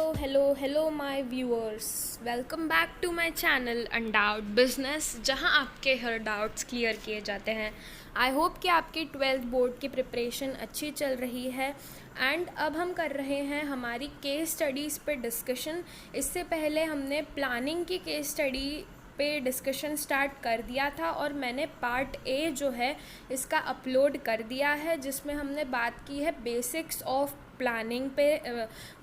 Hello my viewers, welcome back to my channel undoubt business, जहां आपके हर doubts clear किए जाते हैं। आई होप कि आपकी 12th बोर्ड की प्रिपरेशन अच्छी चल रही है। एंड अब हम कर रहे हैं हमारी केस स्टडीज़ पे डिस्कशन। इससे पहले हमने प्लानिंग की केस स्टडी पे डिस्कशन स्टार्ट कर दिया था और मैंने पार्ट ए जो है इसका अपलोड कर दिया है, जिसमें हमने बात की है बेसिक्स ऑफ प्लानिंग पे।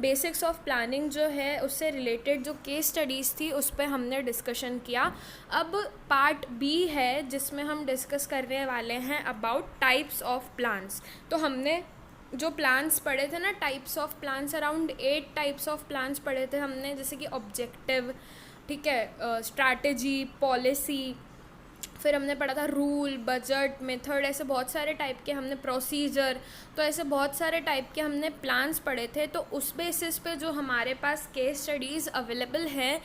बेसिक्स ऑफ प्लानिंग जो है उससे रिलेटेड जो केस स्टडीज़ थी उस पर हमने डिस्कशन किया। अब पार्ट बी है जिसमें हम डिस्कस करने वाले हैं अबाउट टाइप्स ऑफ प्लान्स। तो हमने जो प्लान्स पढ़े थे ना, types of plans, around 8 types of plans पढ़े थे हमने, जैसे कि ऑब्जेक्टिव, ठीक है, स्ट्रैटेजी, पॉलिसी, फिर हमने पढ़ा था रूल, बजट, मेथड, ऐसे बहुत सारे टाइप के हमने, प्रोसीजर। तो ऐसे बहुत सारे टाइप के हमने प्लान्स पढ़े थे। तो उस बेसिस पे जो हमारे पास केस स्टडीज़ अवेलेबल हैं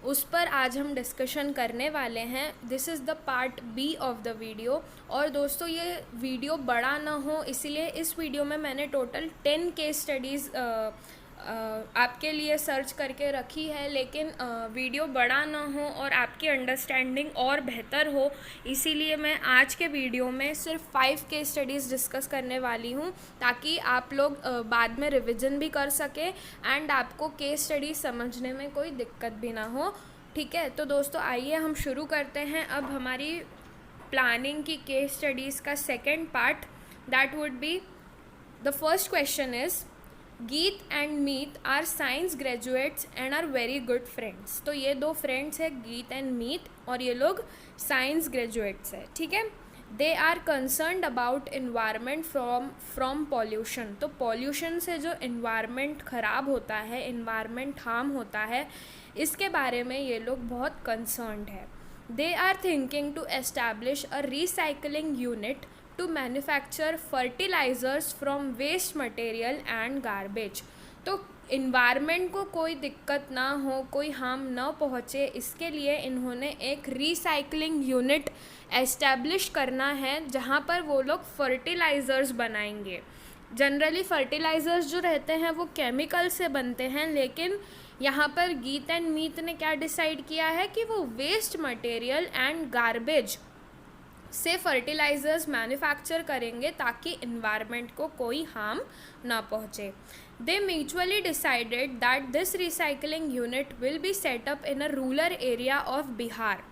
उस पर आज हम डिस्कशन करने वाले हैं। This is the part B of the video. और दोस्तों, ये वीडियो बड़ा ना हो इसीलिए इस वीडियो में मैंने टोटल 10 केस स्टडीज़ आपके लिए सर्च करके रखी है, लेकिन वीडियो बड़ा ना हो और आपकी अंडरस्टैंडिंग और बेहतर हो, इसीलिए मैं आज के वीडियो में सिर्फ 5 केस स्टडीज़ डिस्कस करने वाली हूँ, ताकि आप लोग बाद में रिवीजन भी कर सकें एंड आपको केस स्टडी समझने में कोई दिक्कत भी ना हो। ठीक है, तो दोस्तों आइए हम शुरू करते हैं अब हमारी प्लानिंग की केस स्टडीज़ का second part. That would be, the first question is, Geet and Meet are science graduates and are very good friends. तो ये दो फ्रेंड्स हैं, गीत एंड मीत, और ये लोग साइंस ग्रेजुएट्स हैं। ठीक है, they are concerned about environment from pollution. तो पॉल्यूशन से जो इन्वायरमेंट ख़राब होता है, इन्वायरमेंट हार्म होता है, इसके बारे में ये लोग बहुत कंसर्न्ड है। They are thinking to establish a recycling unit to manufacture fertilizers from waste material and garbage। तो इन्वायरमेंट को कोई दिक्कत ना हो, कोई हार्म ना पहुँचे, इसके लिए इन्होंने एक रिसाइकलिंग यूनिट एस्टैब्लिश करना है जहाँ पर वो लोग फर्टिलाइज़र्स बनाएंगे। जनरली फर्टिलाइज़र्स जो रहते हैं वो केमिकल से बनते हैं, लेकिन यहाँ पर गीत एंड मीत ने क्या डिसाइड किया है कि वो वेस्ट मटेरियल एंड गार्बेज से फर्टिलाइज़र्स मैन्युफैक्चर करेंगे ताकि इन्वायरमेंट को कोई हार्म ना पहुँचे। They mutually decided that this recycling unit will be set up in a rural area of Bihar.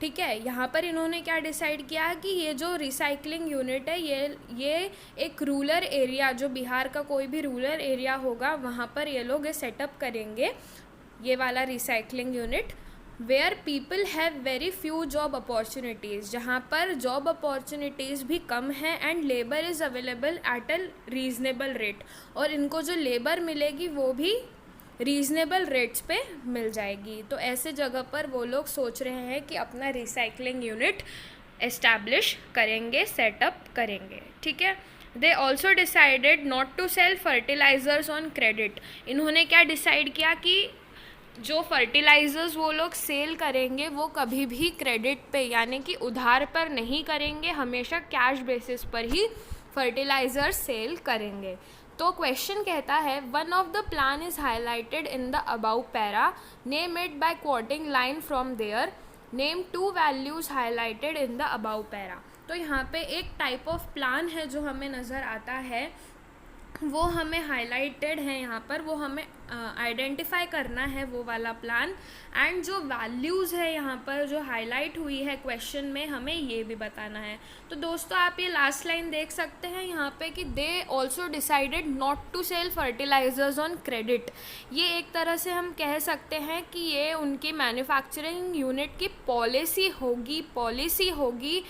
ठीक है, यहाँ पर इन्होंने क्या डिसाइड किया है कि ये जो रिसाइकलिंग यूनिट है ये एक रूरल एरिया, जो बिहार का कोई भी रूरल एरिया होगा वहाँ पर ये लोग ये सेटअप करेंगे, ये वाला recycling unit. Where people have very few job opportunities, जहाँ पर जॉब अपॉर्चुनिटीज़ भी कम है, and labour is available at a reasonable rate, और इनको जो लेबर मिलेगी वो भी रीज़नेबल रेट्स पे मिल जाएगी। तो ऐसे जगह पर वो लोग सोच रहे हैं कि अपना रिसाइकलिंग यूनिट एस्टैब्लिश करेंगे, सेटअप करेंगे। ठीक है, they also decided not to sell fertilisers on credit. इन्होंने क्या डिसाइड किया कि जो फर्टिलाइज़र्स वो लोग सेल करेंगे वो कभी भी क्रेडिट पे, यानी कि उधार पर नहीं करेंगे, हमेशा कैश बेसिस पर ही फर्टिलाइज़र्स सेल करेंगे। तो क्वेश्चन कहता है, one of the plan is highlighted in the above para, name it by quoting line from there, name 2 values highlighted in the above para. तो यहाँ पे एक टाइप ऑफ प्लान है जो हमें नज़र आता है, वो हमें हाईलाइटेड है यहाँ पर, वो हमें आइडेंटिफाई करना है वो वाला प्लान, एंड जो वैल्यूज़ है यहाँ पर जो हाईलाइट हुई है क्वेश्चन में, हमें ये भी बताना है। तो दोस्तों आप ये लास्ट लाइन देख सकते हैं यहाँ पे कि they also decided not to sell fertilisers on credit. ये एक तरह से हम कह सकते हैं कि ये उनकी मैन्युफैक्चरिंग यूनिट की पॉलिसी होगी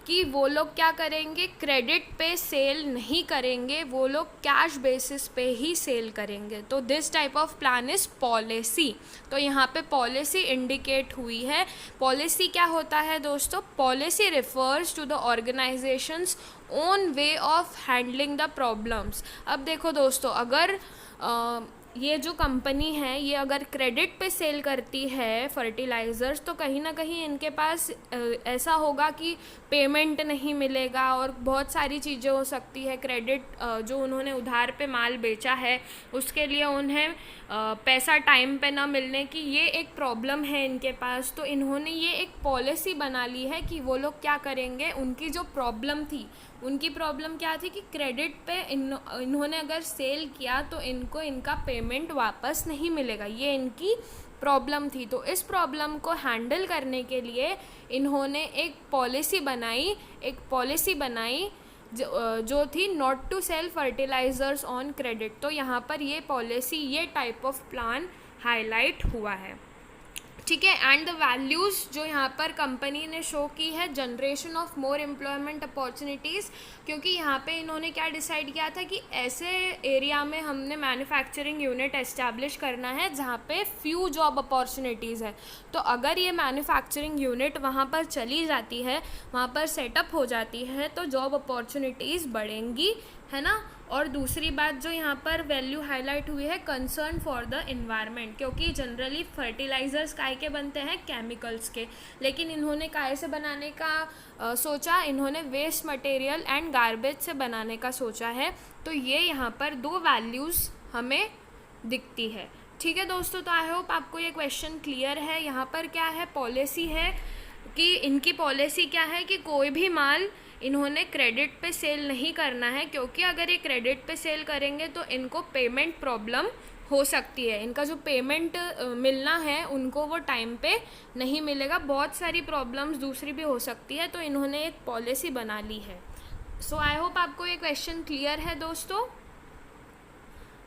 कि वो लोग क्या करेंगे, क्रेडिट पे सेल नहीं करेंगे, वो लोग कैश बेसिस पे ही सेल करेंगे। तो this type of plan is policy. तो यहाँ पे पॉलिसी इंडिकेट हुई है। पॉलिसी क्या होता है दोस्तों? Policy refers to the organisation's own way of handling the problems. अब देखो दोस्तों, अगर ये जो कंपनी है ये अगर क्रेडिट पे सेल करती है फर्टिलाइज़र्स, तो कहीं ना कहीं इनके पास ऐसा होगा कि पेमेंट नहीं मिलेगा और बहुत सारी चीज़ें हो सकती है। क्रेडिट जो उन्होंने उधार पे माल बेचा है उसके लिए उन्हें पैसा टाइम पे ना मिलने की ये एक प्रॉब्लम है इनके पास। तो इन्होंने ये एक पॉलिसी बना ली है कि वो लोग क्या करेंगे, उनकी जो प्रॉब्लम थी, उनकी प्रॉब्लम क्या थी कि क्रेडिट पे इन्होंने अगर सेल किया तो इनको इनका पेमेंट वापस नहीं मिलेगा, ये इनकी प्रॉब्लम थी। तो इस प्रॉब्लम को हैंडल करने के लिए इन्होंने एक पॉलिसी बनाई जो थी not to sell fertilisers on credit. तो यहाँ पर ये पॉलिसी, ये टाइप ऑफ प्लान हाईलाइट हुआ है, ठीक है। एंड द वैल्यूज़ जो यहाँ पर कंपनी ने शो की है, generation of more employment opportunities, क्योंकि यहाँ पे इन्होंने क्या डिसाइड किया था कि ऐसे एरिया में हमने मैन्युफैक्चरिंग यूनिट एस्टैब्लिश करना है जहाँ पे फ्यू जॉब अपॉर्चुनिटीज़ है। तो अगर ये मैन्युफैक्चरिंग यूनिट वहाँ पर चली जाती है, वहाँ पर सेटअप हो जाती है, तो जॉब अपॉर्चुनिटीज़ बढ़ेंगी, है ना। और दूसरी बात जो यहाँ पर वैल्यू हाईलाइट हुई है, कंसर्न फॉर द इन्वायरमेंट, क्योंकि जनरली फर्टिलाइज़र्स काय के बनते हैं, केमिकल्स के, लेकिन इन्होंने काय से बनाने का सोचा, इन्होंने वेस्ट मटेरियल एंड गार्बेज से बनाने का सोचा है। तो ये यहाँ पर दो वैल्यूज़ हमें दिखती है, ठीक है दोस्तों। तो आई होप आपको ये क्वेश्चन क्लियर है। यहाँ पर क्या है, पॉलिसी है कि इनकी पॉलिसी क्या है कि कोई भी माल इन्होंने क्रेडिट पे सेल नहीं करना है, क्योंकि अगर ये क्रेडिट पे सेल करेंगे तो इनको पेमेंट प्रॉब्लम हो सकती है, इनका जो पेमेंट मिलना है उनको वो टाइम पे नहीं मिलेगा, बहुत सारी प्रॉब्लम्स दूसरी भी हो सकती है। तो इन्होंने एक पॉलिसी बना ली है। सो आई होप आपको ये क्वेश्चन क्लियर है दोस्तों,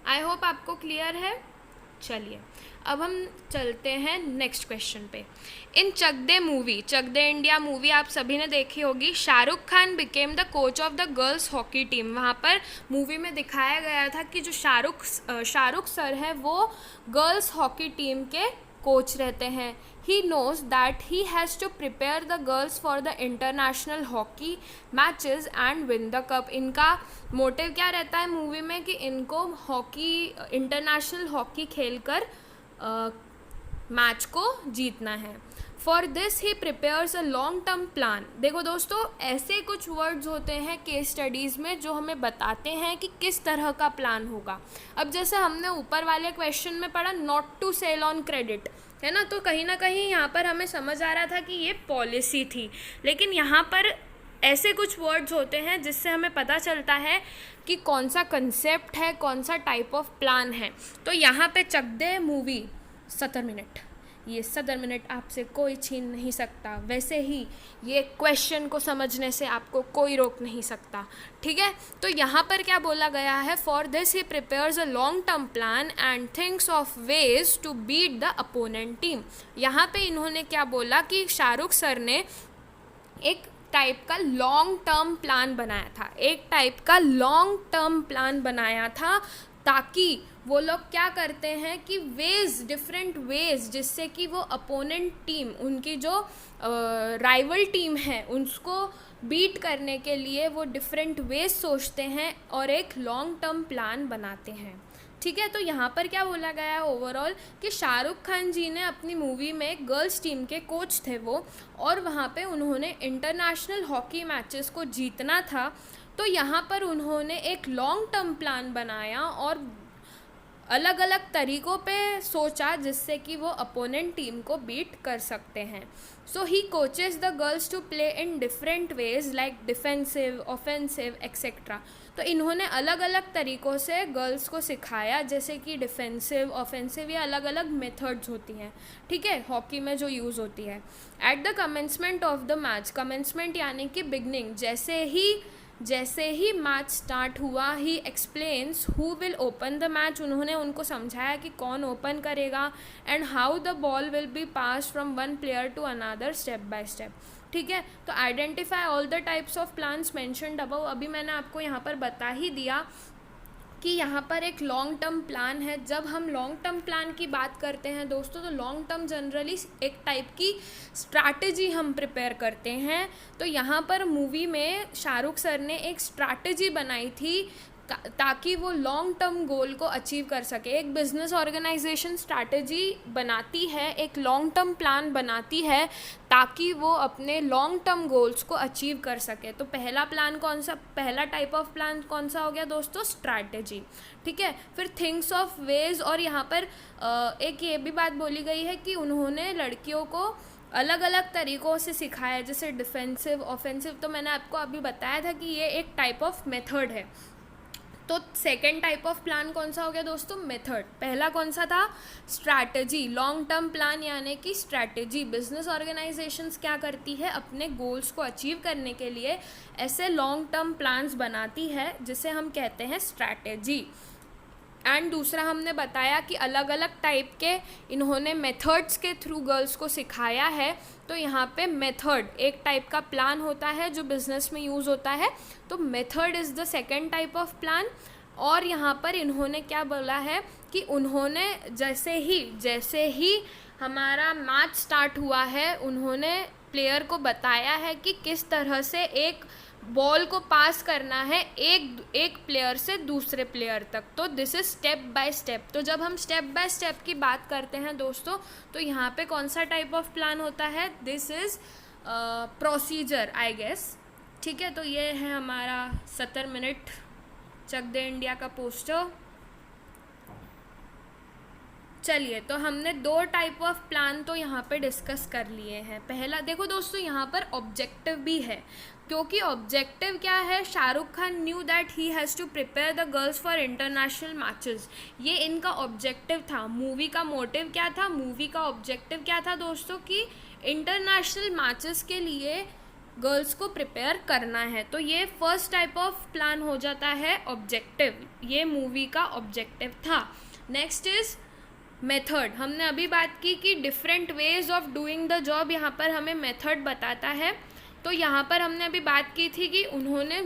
आई होप आपको क्लियर है। चलिए अब हम चलते हैं नेक्स्ट क्वेश्चन पे। इन चक दे इंडिया मूवी आप सभी ने देखी होगी। Shahrukh Khan became the coach of the girls hockey team. वहाँ पर मूवी में दिखाया गया था कि जो शाहरुख सर है वो गर्ल्स हॉकी टीम के कोच रहते हैं। He knows that he has to prepare the girls for the international hockey matches and win the cup. इनका मोटिव क्या रहता है मूवी में कि इनको इंटरनेशनल हॉकी खेलकर मैच को जीतना है। For this he prepares a long term plan. देखो दोस्तों, ऐसे कुछ वर्ड्स होते हैं केस स्टडीज़ में जो हमें बताते हैं कि किस तरह का प्लान होगा। अब जैसे हमने ऊपर वाले क्वेश्चन में पढ़ा not to sell on credit, है ना, तो कहीं ना कहीं यहाँ पर हमें समझ आ रहा था कि ये पॉलिसी थी, लेकिन यहाँ पर ऐसे कुछ वर्ड्स होते हैं जिससे हमें पता चलता है कि कौन सा कंसेप्ट है, कौन सा टाइप ऑफ प्लान है। तो यहाँ पे चक दे मूवी 70 मिनट, ये 70 मिनट आपसे कोई छीन नहीं सकता। वैसे ही ये क्वेश्चन को समझने से आपको कोई रोक नहीं सकता, ठीक है। तो यहाँ पर क्या बोला गया है, for this he prepares a long term plan and thinks of ways to beat the opponent team. यहाँ पे इन्होंने क्या बोला कि शाहरुख सर ने एक टाइप का लॉन्ग टर्म प्लान बनाया था ताकि वो लोग क्या करते हैं कि डिफरेंट वेज जिससे कि वो अपोनेंट टीम, उनकी जो राइवल टीम है, उसको बीट करने के लिए वो डिफरेंट वेज सोचते हैं और एक लॉन्ग टर्म प्लान बनाते हैं, ठीक है। तो यहाँ पर क्या बोला गया है ओवरऑल कि शाहरुख खान जी ने अपनी मूवी में गर्ल्स टीम के कोच थे वो, और वहाँ पे उन्होंने इंटरनेशनल हॉकी मैचेस को जीतना था। तो यहाँ पर उन्होंने एक लॉन्ग टर्म प्लान बनाया और अलग अलग तरीक़ों पे सोचा जिससे कि वो अपोनेंट टीम को बीट कर सकते हैं। So he coaches the girls to play in different ways like defensive, offensive etcetera. तो इन्होंने अलग अलग तरीक़ों से गर्ल्स को सिखाया, जैसे कि डिफेंसिव, ऑफेंसिव, ये अलग अलग मेथड्स होती हैं, ठीक है, हॉकी में जो यूज़ होती है। At the commencement of the match, commencement यानी कि बिगनिंग, जैसे ही मैच स्टार्ट हुआ, he explains who will open the match, उन्होंने उनको समझाया कि कौन ओपन करेगा, and how the ball will be pass from one player to another step by step, ठीक है। तो identify all the types of plans mentioned above. अभी मैंने आपको यहाँ पर बता ही दिया कि यहाँ पर एक लॉन्ग टर्म प्लान है। जब हम लॉन्ग टर्म प्लान की बात करते हैं दोस्तों, तो लॉन्ग टर्म जनरली एक टाइप की स्ट्रैटेजी हम प्रिपेयर करते हैं। तो यहाँ पर मूवी में शाहरुख सर ने एक स्ट्रैटेजी बनाई थी ताकि वो लॉन्ग टर्म गोल को अचीव कर सके। एक बिजनेस ऑर्गेनाइजेशन स्ट्रैटेजी बनाती है, एक लॉन्ग टर्म प्लान बनाती है ताकि वो अपने लॉन्ग टर्म गोल्स को अचीव कर सके। तो पहला टाइप ऑफ प्लान कौन सा हो गया दोस्तों? स्ट्रैटेजी। ठीक है, फिर थिंक्स ऑफ वेज, और यहाँ पर एक ये भी बात बोली गई है कि उन्होंने लड़कियों को अलग अलग तरीक़ों से सिखाया, जैसे डिफेंसिव, ऑफेंसिव। तो मैंने आपको अभी बताया था कि ये एक टाइप ऑफ मेथड है। तो सेकेंड टाइप ऑफ प्लान कौन सा हो गया दोस्तों? मेथड। पहला कौन सा था? स्ट्रैटेजी, लॉन्ग टर्म प्लान, यानी कि स्ट्रैटेजी। बिजनेस ऑर्गेनाइजेशंस क्या करती है? अपने गोल्स को अचीव करने के लिए ऐसे लॉन्ग टर्म प्लान्स बनाती है जिसे हम कहते हैं स्ट्रैटेजी। एंड दूसरा हमने बताया कि अलग अलग टाइप के इन्होंने मेथड्स के थ्रू गर्ल्स को सिखाया है। तो यहाँ पे मेथड एक टाइप का प्लान होता है जो बिजनेस में यूज़ होता है, तो method is the second type of plan. और यहाँ पर इन्होंने क्या बोला है कि उन्होंने जैसे ही हमारा मैच स्टार्ट हुआ है, उन्होंने प्लेयर को बताया है कि किस तरह से एक बॉल को पास करना है एक प्लेयर से दूसरे प्लेयर तक। तो this is step by step. तो जब हम स्टेप बाय स्टेप की बात करते हैं दोस्तों, तो यहाँ पे कौन सा टाइप ऑफ प्लान होता है? This is procedure, I guess. ठीक है, तो ये है हमारा 70 मिनट चक दे इंडिया का पोस्टर। चलिए, तो हमने 2 टाइप ऑफ प्लान तो यहाँ पे डिस्कस कर लिए हैं। पहला देखो दोस्तों, यहाँ पर ऑब्जेक्टिव भी है, क्योंकि ऑब्जेक्टिव क्या है? Shahrukh Khan knew that he has to prepare the girls for international matches. ये इनका ऑब्जेक्टिव था। मूवी का मोटिव क्या था? मूवी का ऑब्जेक्टिव क्या था दोस्तों? कि इंटरनेशनल मैचेस के लिए गर्ल्स को प्रिपेयर करना है। तो ये फर्स्ट टाइप ऑफ प्लान हो जाता है ऑब्जेक्टिव। ये मूवी का ऑब्जेक्टिव था। Next is method. हमने अभी बात की कि different ways of doing the job, यहाँ पर हमें मेथड बताता है। तो यहाँ पर हमने अभी बात की थी कि उन्होंने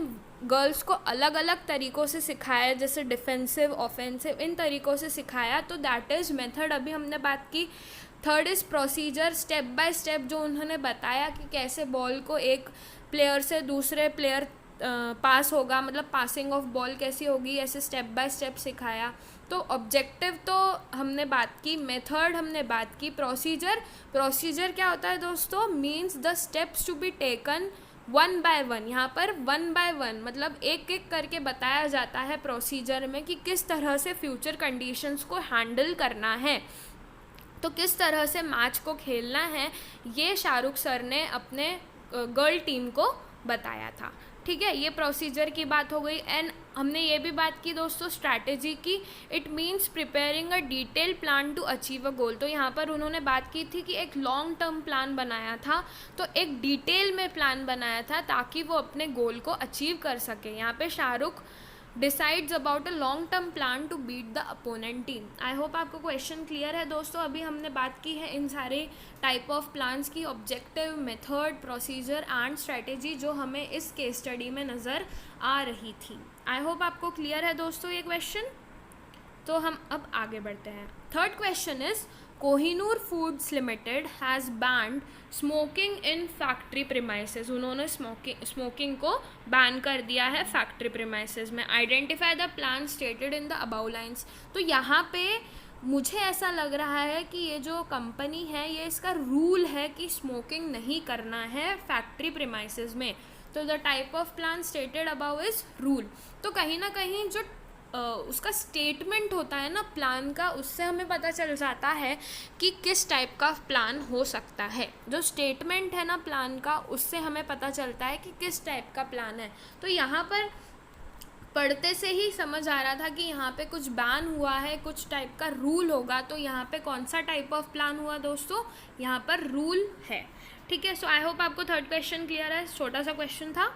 गर्ल्स को अलग अलग तरीक़ों से सिखाया, जैसे डिफेंसिव, ऑफेंसिव, इन तरीक़ों से सिखाया। तो दैट इज़ मेथड, अभी हमने बात की। Third is procedure, step by step जो उन्होंने बताया कि कैसे बॉल को एक प्लेयर से दूसरे प्लेयर पास होगा, मतलब पासिंग ऑफ बॉल कैसी होगी, ऐसे स्टेप बाय स्टेप सिखाया। तो ऑब्जेक्टिव तो हमने बात की, मेथड हमने बात की। प्रोसीजर क्या होता है दोस्तों? Means the steps to be taken one by one. यहाँ पर वन बाय वन मतलब एक एक करके बताया जाता है प्रोसीजर में कि किस तरह से फ्यूचर कंडीशंस को हैंडल करना है, तो किस तरह से मैच को खेलना है। ये शाहरुख सर ने अपने गर्ल टीम को बताया था। ठीक है, ये प्रोसीजर की बात हो गई। एंड हमने ये भी बात की दोस्तों स्ट्रैटेजी की। It means preparing a detail plan to achieve a goal. तो यहाँ पर उन्होंने बात की थी कि एक लॉन्ग टर्म प्लान बनाया था, तो एक डिटेल में प्लान बनाया था ताकि वो अपने गोल को अचीव कर सके। यहाँ पे Shahrukh decides about a long term plan to beat the opponent team. I hope आपको क्वेश्चन क्लियर है दोस्तों। अभी हमने बात की है इन सारे टाइप ऑफ प्लान्स की, objective, method, procedure and strategy, जो हमें इस केस स्टडी में नज़र आ रही थी। आई होप आपको क्लियर है दोस्तों ये क्वेश्चन। तो हम अब आगे बढ़ते हैं। Third question is Kohinoor foods limited has band smoking in factory premises. उन्होंने स्मोकिंग को बैन कर दिया है फैक्ट्री प्रीमाइसेस में। Identify the plan stated in the above lines. तो यहाँ पे मुझे ऐसा लग रहा है कि ये जो कंपनी है, ये इसका रूल है कि स्मोकिंग नहीं करना है फैक्ट्री प्रीमाइसेस में। तो the type of plan stated above is rule. तो कहीं ना कहीं जो उसका स्टेटमेंट होता है ना प्लान का, उससे हमें पता चल जाता है कि किस टाइप का प्लान हो सकता है। जो स्टेटमेंट है ना प्लान का, उससे हमें पता चलता है कि किस टाइप का प्लान है। तो यहाँ पर पढ़ते से ही समझ आ रहा था कि यहाँ पे कुछ बैन हुआ है, कुछ टाइप का रूल होगा। तो यहाँ पे कौन सा टाइप ऑफ प्लान हुआ दोस्तों? यहाँ पर रूल है। ठीक है, सो आई होप आपको थर्ड क्वेश्चन क्लियर है। छोटा सा क्वेश्चन था।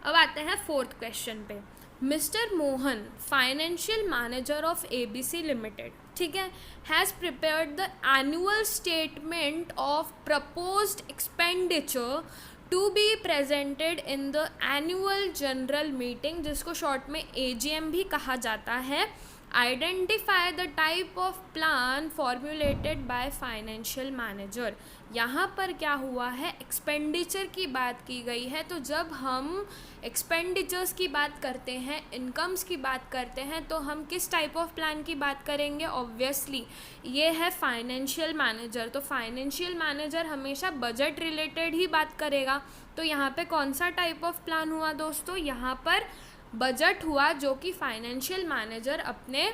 अब आते हैं फोर्थ क्वेश्चन पे। Mister Mohan, financial manager of ABC limited, ठीक है, has prepared the annual statement of proposed expenditure to be presented in the annual general meeting, जिसको शॉर्ट में AGM भी कहा जाता है, identify the type of plan formulated by financial manager. यहाँ पर क्या हुआ है, एक्सपेंडिचर की बात की गई है। तो जब हम एक्सपेंडिचर्स की बात करते हैं, इनकम्स की बात करते हैं, तो हम किस टाइप ऑफ प्लान की बात करेंगे? ऑब्वियसली ये है फाइनेंशियल मैनेजर। तो फाइनेंशियल मैनेजर हमेशा बजट रिलेटेड ही बात करेगा। तो यहाँ पे कौन सा टाइप ऑफ प्लान हुआ दोस्तों? यहाँ पर बजट हुआ, जो कि फाइनेंशियल मैनेजर अपने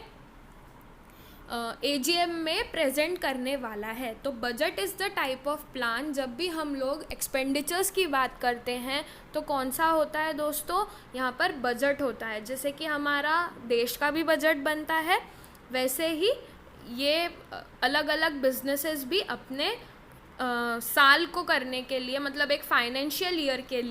AGM में प्रेजेंट करने वाला है। तो budget is the type of plan. जब भी हम लोग एक्सपेंडिचर्स की बात करते हैं तो कौन सा होता है दोस्तों? यहाँ पर बजट होता है। जैसे कि हमारा देश का भी बजट बनता है, वैसे ही ये अलग अलग बिजनेसेस भी अपने साल को करने के लिए, मतलब एक फाइनेंशियल ईयर के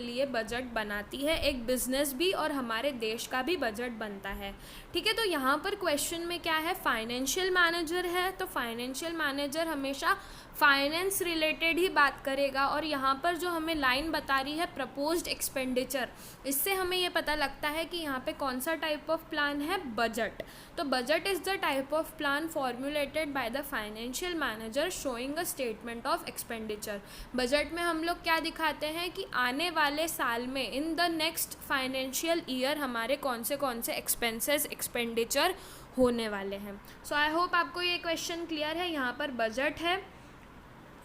लिए बजट बनाती है एक बिजनेस भी, और हमारे देश का भी बजट बनता है। ठीक है, तो यहाँ पर क्वेश्चन में क्या है, फाइनेंशियल मैनेजर है। तो फाइनेंशियल मैनेजर हमेशा फाइनेंस रिलेटेड ही बात करेगा। और यहाँ पर जो हमें लाइन बता रही है प्रपोज्ड एक्सपेंडिचर, इससे हमें ये पता लगता है कि यहाँ पे कौन सा टाइप ऑफ प्लान है, बजट। तो budget is the type of plan formulated by the financial manager showing a statement of expenditure. Budget में हम लोग क्या दिखाते हैं कि आने वाले साल में, in the next financial year, हमारे कौन से एक्सपेंसेस, एक्सपेंडिचर होने वाले हैं। सो आई होप आपको ये क्वेश्चन क्लियर है। यहाँ पर बजट है,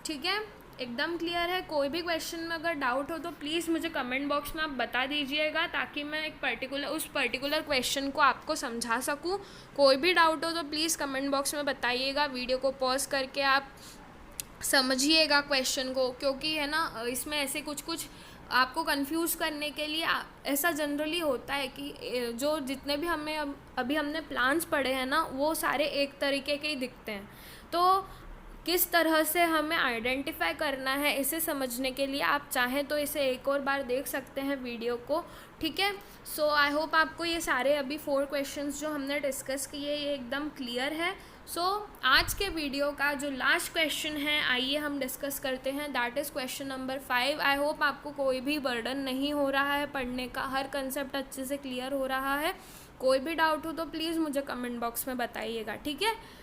ठीक है, एकदम क्लियर है। कोई भी क्वेश्चन में अगर डाउट हो तो प्लीज़ मुझे कमेंट बॉक्स में आप बता दीजिएगा, ताकि मैं उस पर्टिकुलर क्वेश्चन को आपको समझा सकूं। कोई भी डाउट हो तो प्लीज़ कमेंट बॉक्स में बताइएगा। वीडियो को पॉज करके आप समझिएगा क्वेश्चन को, क्योंकि है ना, इसमें ऐसे कुछ आपको कंफ्यूज करने के लिए ऐसा जनरली होता है कि जो जितने भी अभी हमने प्लान्स पढ़े हैं ना, वो सारे एक तरीके के ही दिखते हैं। तो किस तरह से हमें आइडेंटिफाई करना है, इसे समझने के लिए आप चाहें तो इसे एक और बार देख सकते हैं वीडियो को। ठीक है, सो आई होप आपको ये सारे अभी 4 क्वेश्चंस जो हमने डिस्कस किए ये एकदम क्लियर है। सो आज के वीडियो का जो लास्ट क्वेश्चन है, आइए हम डिस्कस करते हैं। That is question number 5। I hope आपको कोई भी बर्डन नहीं हो रहा है पढ़ने का, हर कंसेप्ट अच्छे से क्लियर हो रहा है। कोई भी डाउट हो तो प्लीज़ मुझे कमेंट बॉक्स में बताइएगा, ठीक है।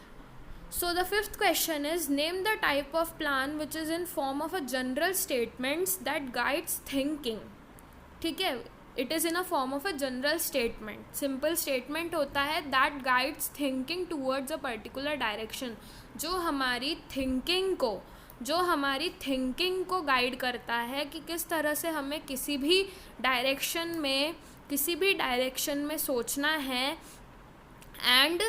So the 5th question is, name the type of plan which is in form of a general statements that guides thinking. ठीक है, it is in a form of a general statement. Simple statement होता है that guides thinking towards a particular direction. जो हमारी thinking को guide करता है कि किस तरह से हमें किसी भी डायरेक्शन में सोचना है, and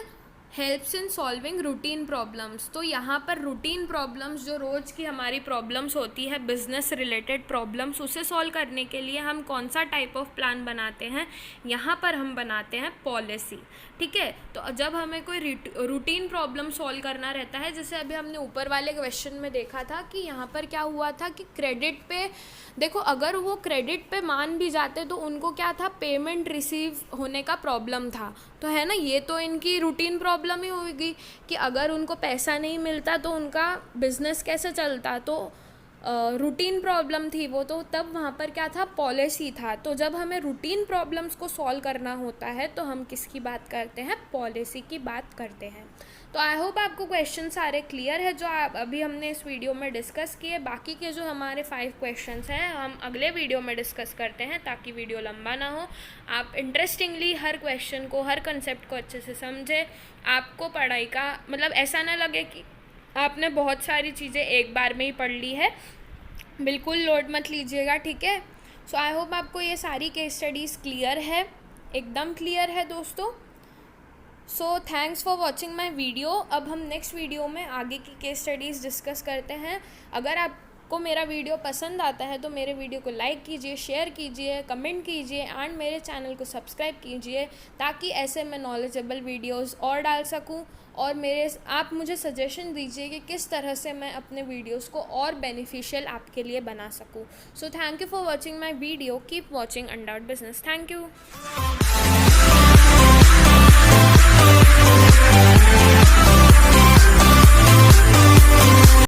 helps in solving routine problems. तो यहाँ पर रूटीन प्रॉब्लम्स, जो रोज़ की हमारी प्रॉब्लम्स होती है, बिजनेस रिलेटेड प्रॉब्लम्स, उसे सॉल्व करने के लिए हम कौन सा टाइप ऑफ प्लान बनाते हैं? यहाँ पर हम बनाते हैं पॉलिसी। ठीक है, तो जब हमें कोई रूटीन प्रॉब्लम सॉल्व करना रहता है, जैसे अभी हमने ऊपर वाले क्वेश्चन में देखा था कि यहाँ पर क्या हुआ था कि क्रेडिट पे, देखो अगर वो क्रेडिट पे मान भी जाते तो उनको क्या था, पेमेंट रिसीव होने का प्रॉब्लम था। तो है ना, ये तो इनकी रूटीन प्रॉब्लम ही होगी कि अगर उनको पैसा नहीं मिलता तो उनका बिजनेस कैसे चलता। तो रूटीन प्रॉब्लम थी वो, तो तब वहाँ पर क्या था, पॉलिसी था। तो जब हमें रूटीन प्रॉब्लम्स को सॉल्व करना होता है तो हम किसकी बात करते हैं, पॉलिसी की बात करते हैं। तो आई होप आपको क्वेश्चन सारे क्लियर है जो अभी हमने इस वीडियो में डिस्कस किए। बाकी के जो हमारे 5 क्वेश्चंस हैं हम अगले वीडियो में डिस्कस करते हैं, ताकि वीडियो लंबा ना हो। आप इंटरेस्टिंगली हर क्वेश्चन को, हर कंसेप्ट को अच्छे से समझे। आपको पढ़ाई का मतलब ऐसा ना लगे कि आपने बहुत सारी चीज़ें एक बार में ही पढ़ ली है, बिल्कुल लोड मत लीजिएगा, ठीक है। सो आई होप आपको ये सारी केस स्टडीज़ क्लियर है, एकदम क्लियर है दोस्तों। So thanks for watching my video. अब हम नेक्स्ट वीडियो में आगे की केस स्टडीज़ डिस्कस करते हैं। अगर आपको मेरा वीडियो पसंद आता है तो मेरे वीडियो को लाइक कीजिए, शेयर कीजिए, कमेंट कीजिए एंड मेरे चैनल को सब्सक्राइब कीजिए, ताकि ऐसे मैं नॉलेजेबल वीडियोस और डाल सकूं। और आप मुझे सजेशन दीजिए कि किस तरह से मैं अपने वीडियोस को और बेनिफिशियल आपके लिए बना सकूं। So thank you for watching my video. Keep watching undoubt business. Thank you.